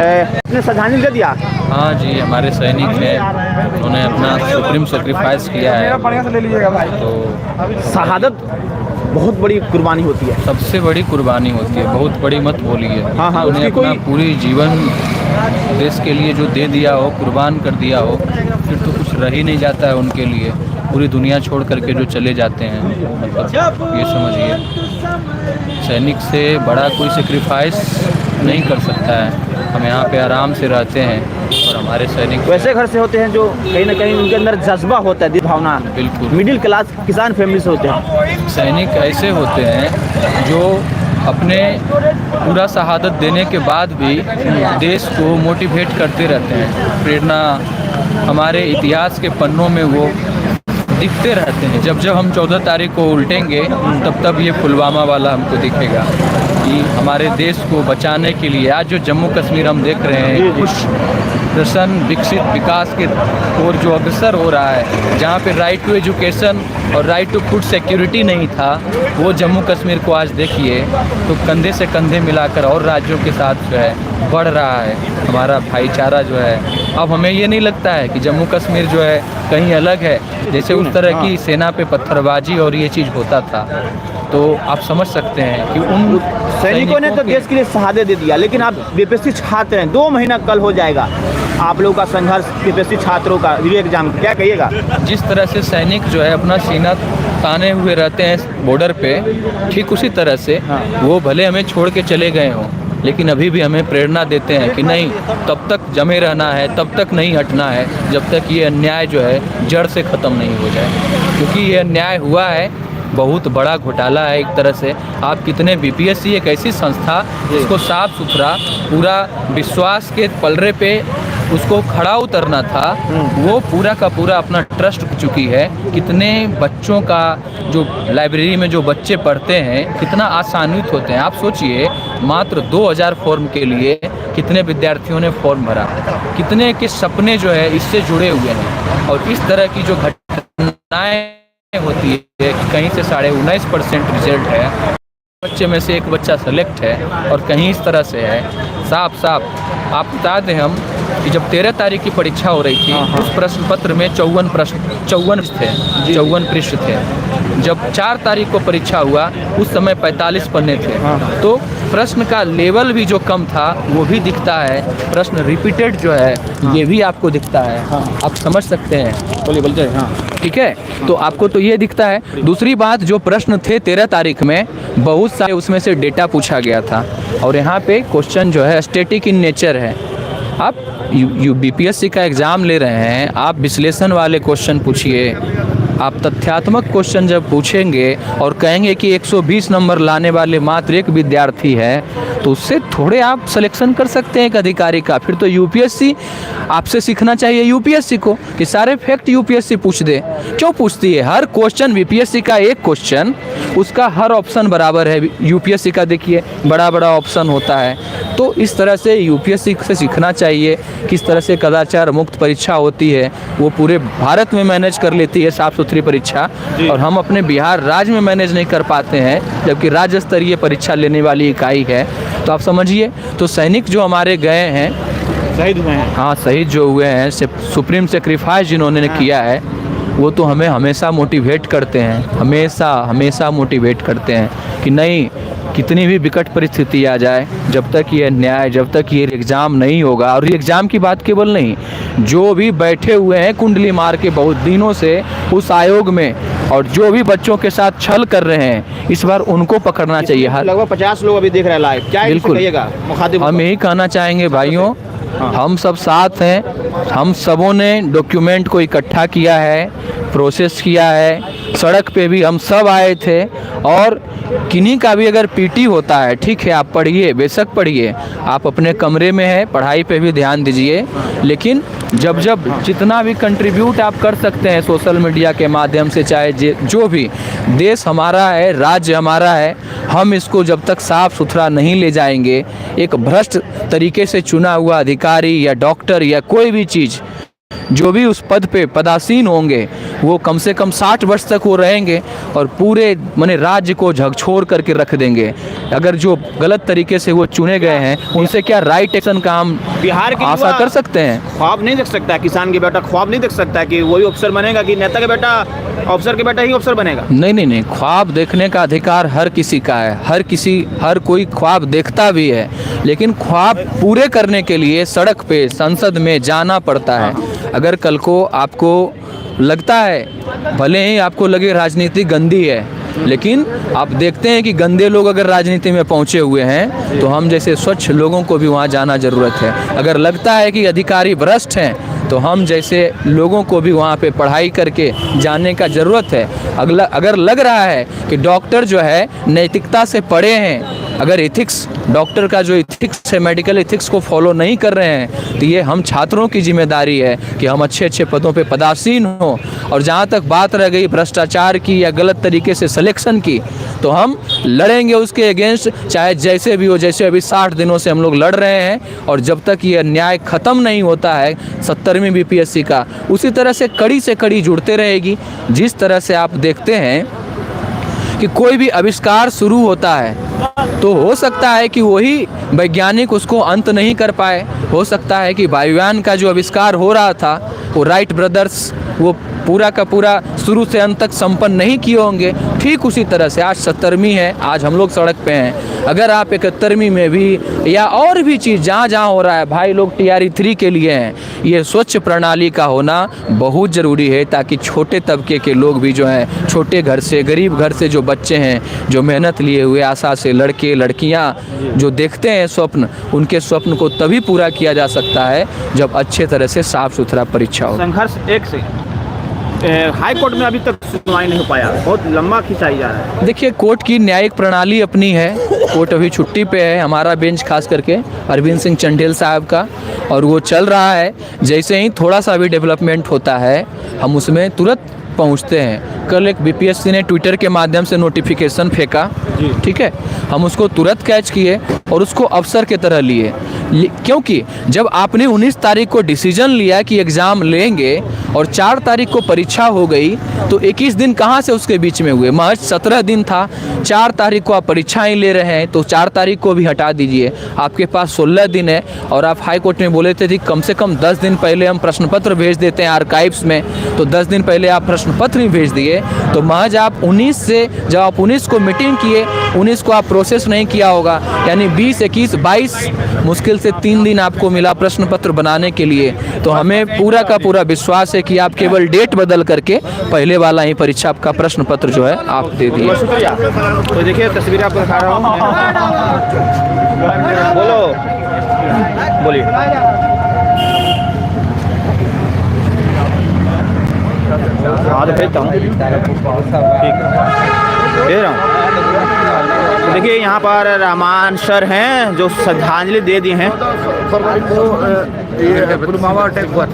आपने श्रद्धांजलि दे दिया? हाँ जी, हमारे सैनिक हैं, उन्होंने अपना सुप्रीम सेक्रीफाइस किया है। तो शहादत बहुत बड़ी कुर्बानी होती है। सबसे बड़ी कुर्बानी होती है, बहुत बड़ी मत बोलिए। हाँ, उन्होंने उसकी अपना पूरी जीवन देश के लिए जो दे दिया हो, कुर्बान कर दिया हो, फिर तो कुछ रह ही नहीं जाता है उनके लिए। पूरी दुनिया छोड़ करके जो चले जाते हैं, मतलब ये समझिए सैनिक से बड़ा कोई सेक्रीफाइस नहीं कर सकता है। हम यहाँ पे आराम से रहते हैं और हमारे सैनिक वैसे घर से होते हैं जो कहीं ना कहीं उनके अंदर जज्बा होता है, भावना, बिल्कुल मिडिल क्लास किसान फैमिली से होते हैं। सैनिक ऐसे होते हैं जो अपने पूरा शहादत देने के बाद भी देश को मोटिवेट करते रहते हैं। प्रेरणा हमारे इतिहास के पन्नों में वो दिखते रहते हैं। जब जब हम 14 तारीख को उल्टेंगे तब ये पुलवामा वाला हमको दिखेगा कि हमारे देश को बचाने के लिए आज जो जम्मू कश्मीर हम देख रहे हैं, कुछ प्रसन्न विकसित विकास के और जो अग्रसर हो रहा है, जहाँ पे राइट टू एजुकेशन और राइट टू फूड सिक्योरिटी नहीं था, वो जम्मू कश्मीर को आज देखिए तो कंधे से कंधे मिलाकर और राज्यों के साथ जो है बढ़ रहा है हमारा भाईचारा जो है। अब हमें ये नहीं लगता है कि जम्मू कश्मीर जो है कहीं अलग है, जैसे उस तरह की सेना पे पत्थरबाजी और ये चीज़ होता था। तो आप समझ सकते हैं कि उन सैनिकों ने तो देश के लिए शहादत दे दिया, लेकिन आप बीपीएससी छात्र हैं, 2 महीना कल हो जाएगा आप लोगों का संघर्ष बीपीएससी छात्रों का री एग्जाम, क्या कहिएगा? जिस तरह से सैनिक जो है अपना सीना ताने हुए रहते हैं बॉर्डर पे, ठीक उसी तरह से वो भले हमें छोड़ के चले गए हों, लेकिन अभी भी हमें प्रेरणा देते हैं कि नहीं, तब तक जमे रहना है, तब तक नहीं हटना है, जब तक ये अन्याय जो है जड़ से ख़त्म नहीं हो जाए। क्योंकि ये अन्याय हुआ है, बहुत बड़ा घोटाला है एक तरह से। आप कितने बीपीएससी एक ऐसी संस्था जिसको साफ सुथरा पूरा विश्वास के पलड़े पे उसको खड़ा उतरना था, वो पूरा का पूरा अपना ट्रस्ट चुकी है। कितने बच्चों का जो लाइब्रेरी में जो बच्चे पढ़ते हैं कितना आसान्वित होते हैं। आप सोचिए मात्र 2000 फॉर्म के लिए कितने विद्यार्थियों ने फॉर्म भरा, कितने के सपने जो है इससे जुड़े हुए हैं। और इस तरह की जो घटनाएं होती है कि कहीं से 19.5% रिजल्ट है, बच्चे में से एक बच्चा सेलेक्ट है और कहीं इस तरह से है, साफ आप बता दें हम कि जब 13 तारीख की परीक्षा हो रही थी, उस प्रश्न पत्र में 54 पृष्ठ थे। जब 4 तारीख को परीक्षा हुआ उस समय 45 पन्ने थे। तो प्रश्न का लेवल भी जो कम था वो भी दिखता है, प्रश्न रिपीटेड जो है ये भी आपको दिखता है। आप समझ सकते हैं, बोलिए। ठीक है, तो आपको तो ये दिखता है। दूसरी बात, जो प्रश्न थे 13 तारीख में, बहुत सारे उसमें से डेटा पूछा गया था और यहाँ पे क्वेश्चन जो है स्टैटिक इन नेचर है। आप बीपीएससी का एग्ज़ाम ले रहे हैं, आप विश्लेषण वाले क्वेश्चन पूछिए। आप तथ्यात्मक क्वेश्चन जब पूछेंगे और कहेंगे कि 120 नंबर लाने वाले मात्र एक विद्यार्थी है, तो उससे थोड़े आप सिलेक्शन कर सकते हैं एक अधिकारी का। फिर तो यूपीएससी आपसे सीखना चाहिए यूपीएससी को कि सारे फैक्ट यूपीएससी पूछ दे। क्यों पूछती है? हर क्वेश्चन बीपीएससी का एक क्वेश्चन, उसका हर ऑप्शन बराबर है। यूपीएससी का देखिए बड़ा ऑप्शन होता है। तो इस तरह से यूपीएससी से सीखना चाहिए किस तरह से कदाचार मुक्त परीक्षा होती है, वो पूरे भारत में मैनेज कर लेती है साफ सुथरी परीक्षा, और हम अपने बिहार राज्य में मैनेज नहीं कर पाते हैं, जबकि राज्य स्तरीय परीक्षा लेने वाली इकाई है। तो आप समझिए, तो सैनिक जो हमारे गए हैं, शहीद हुए हैं, हाँ शहीद जो हुए हैं, सुप्रीम सेक्रीफाइस जिन्होंने किया है, वो तो हमें हमेशा मोटिवेट करते हैं, हमेशा मोटिवेट करते हैं कि नहीं, कितनी भी विकट परिस्थिति आ जाए, जब तक ये न्याय, जब तक ये एग्ज़ाम नहीं होगा। और एग्ज़ाम की बात केवल नहीं, जो भी बैठे हुए हैं कुंडली मार के बहुत दिनों से उस आयोग में, और जो भी बच्चों के साथ छल कर रहे हैं, इस बार उनको पकड़ना चाहिए। लगभग 50 लोग अभी देख रहे हैं लाइव, क्या बिल्कुल कहिएगा? हम यही कहना चाहेंगे भाइयों, हम सब साथ हैं। हम सबों ने डॉक्यूमेंट को इकट्ठा किया है, प्रोसेस किया है, सड़क पे भी हम सब आए थे। और किन्हीं का भी अगर पीटी होता है, ठीक है, आप पढ़िए, बेशक पढ़िए, आप अपने कमरे में हैं, पढ़ाई पे भी ध्यान दीजिए। लेकिन जब जितना भी कंट्रीब्यूट आप कर सकते हैं सोशल मीडिया के माध्यम से, चाहे जो भी, देश हमारा है, राज्य हमारा है, हम इसको जब तक साफ सुथरा नहीं ले जाएंगे, एक भ्रष्ट तरीके से चुना हुआ अधिकारी या डॉक्टर या कोई भी चीज़, जो भी उस पद पे पदासीन होंगे, वो कम से कम 60 वर्ष तक वो रहेंगे और पूरे माने राज्य को झकझोर करके रख देंगे। अगर जो गलत तरीके से वो चुने गए हैं उनसे क्या राइट एक्शन का हम बिहार की आशा कर सकते हैं? ख्वाब नहीं देख सकता है, किसान के बेटा ख्वाब नहीं देख सकता है कि वही अफसर बनेगा, कि नेता के बेटा अफसर के बेटा ही अफसर बनेगा? नहीं, ख्वाब देखने का अधिकार हर किसी का है, हर कोई ख्वाब देखता भी है, लेकिन ख्वाब पूरे करने के लिए सड़क पे संसद में जाना पड़ता है। अगर कल को आपको लगता है, भले ही आपको लगे राजनीति गंदी है, लेकिन आप देखते हैं कि गंदे लोग अगर राजनीति में पहुंचे हुए हैं तो हम जैसे स्वच्छ लोगों को भी वहां जाना ज़रूरत है। अगर लगता है कि अधिकारी भ्रष्ट हैं तो हम जैसे लोगों को भी वहाँ पे पढ़ाई करके जानने का ज़रूरत है। अगर लग रहा है कि डॉक्टर जो है नैतिकता से पढ़े हैं, अगर एथिक्स, डॉक्टर का जो एथिक्स है, मेडिकल एथिक्स को फॉलो नहीं कर रहे हैं, तो ये हम छात्रों की जिम्मेदारी है कि हम अच्छे अच्छे पदों पे पदासीन हों। और जहाँ तक बात रह गई भ्रष्टाचार की या गलत तरीके से सिलेक्शन की, तो हम लड़ेंगे उसके अगेंस्ट, चाहे जैसे भी हो। जैसे अभी 60 दिनों से हम लोग लड़ रहे हैं और जब तक ये न्याय ख़त्म नहीं होता है 70वीं बीपीएससी का, उसी तरह से कड़ी से कड़ी जुड़ते रहेगी। जिस तरह से आप देखते हैं कि कोई भी आविष्कार शुरू होता है तो हो सकता है कि वही वैज्ञानिक उसको अंत नहीं कर पाए, हो सकता है कि वायुयान का जो आविष्कार हो रहा था वो राइट ब्रदर्स वो पूरा का पूरा शुरू से अंत तक संपन्न नहीं किए होंगे। ठीक उसी तरह से आज 70वीं है, आज हम लोग सड़क पे हैं। अगर आप 71वीं में भी या और भी चीज़ जहाँ जहाँ हो रहा है, भाई लोग TRE 3 के लिए हैं, ये स्वच्छ प्रणाली का होना बहुत ज़रूरी है, ताकि छोटे तबके के लोग भी जो हैं, छोटे घर से, गरीब घर से जो बच्चे हैं, जो मेहनत लिए हुए आशा से लड़के लड़कियाँ जो देखते हैं स्वप्न, उनके स्वप्न को तभी पूरा किया जा सकता है जब अच्छे तरह से साफ़ सुथरा परीक्षा हो। संघर्ष एक से हाई कोर्ट में अभी तक सुनवाई नहीं हो पाया, बहुत लंबा खिंचाई जा रहा है। देखिए, कोर्ट की न्यायिक प्रणाली अपनी है, कोर्ट अभी छुट्टी पे है, हमारा बेंच खास करके अरविंद सिंह चंडेल साहब का, और वो चल रहा है। जैसे ही थोड़ा सा भी डेवलपमेंट होता है हम उसमें तुरंत पहुंचते हैं। कल एक बीपीएससी ने ट्विटर के माध्यम से नोटिफिकेशन फेंका, ठीक है, हम उसको तुरंत कैच किए और उसको अवसर के तरह लिए, क्योंकि जब आपने 19 तारीख को डिसीजन लिया कि एग्ज़ाम लेंगे और 4 तारीख को परीक्षा हो गई, तो 21 दिन कहाँ से उसके बीच में हुए? महज 17 दिन था। 4 तारीख को आप परीक्षाएं ले रहे हैं तो 4 तारीख को भी हटा दीजिए, आपके पास 16 दिन है। और आप हाई कोर्ट में बोले थे कि कम से कम 10 दिन पहले हम प्रश्न पत्र भेज देते हैं आर्काइव्स में, तो 10 दिन पहले आप प्रश्न पत्र ही भेज दिए। तो महज आप 19 से, जब आप 19 को मीटिंग किए, 19 को आप प्रोसेस नहीं किया होगा, यानी 20, 21, 22 मुश्किल से 3 दिन आपको मिला प्रश्न पत्र बनाने के लिए। तो हमें पूरा का पूरा विश्वास है कि आप केवल डेट बदल करके पहले वाला ही परीक्षा का प्रश्न पत्र जो है आप दे दिए। शुक्रिया। तो देखिए तस्वीरें आपको दिखा रहा हूँ, बोलिए। हाँ तो भेजता हूँ, ठीक है, भेज रहा हूँ। तो देखिए यहाँ पर रहमान सर हैं जो श्रद्धांजलि दे दिए हैं।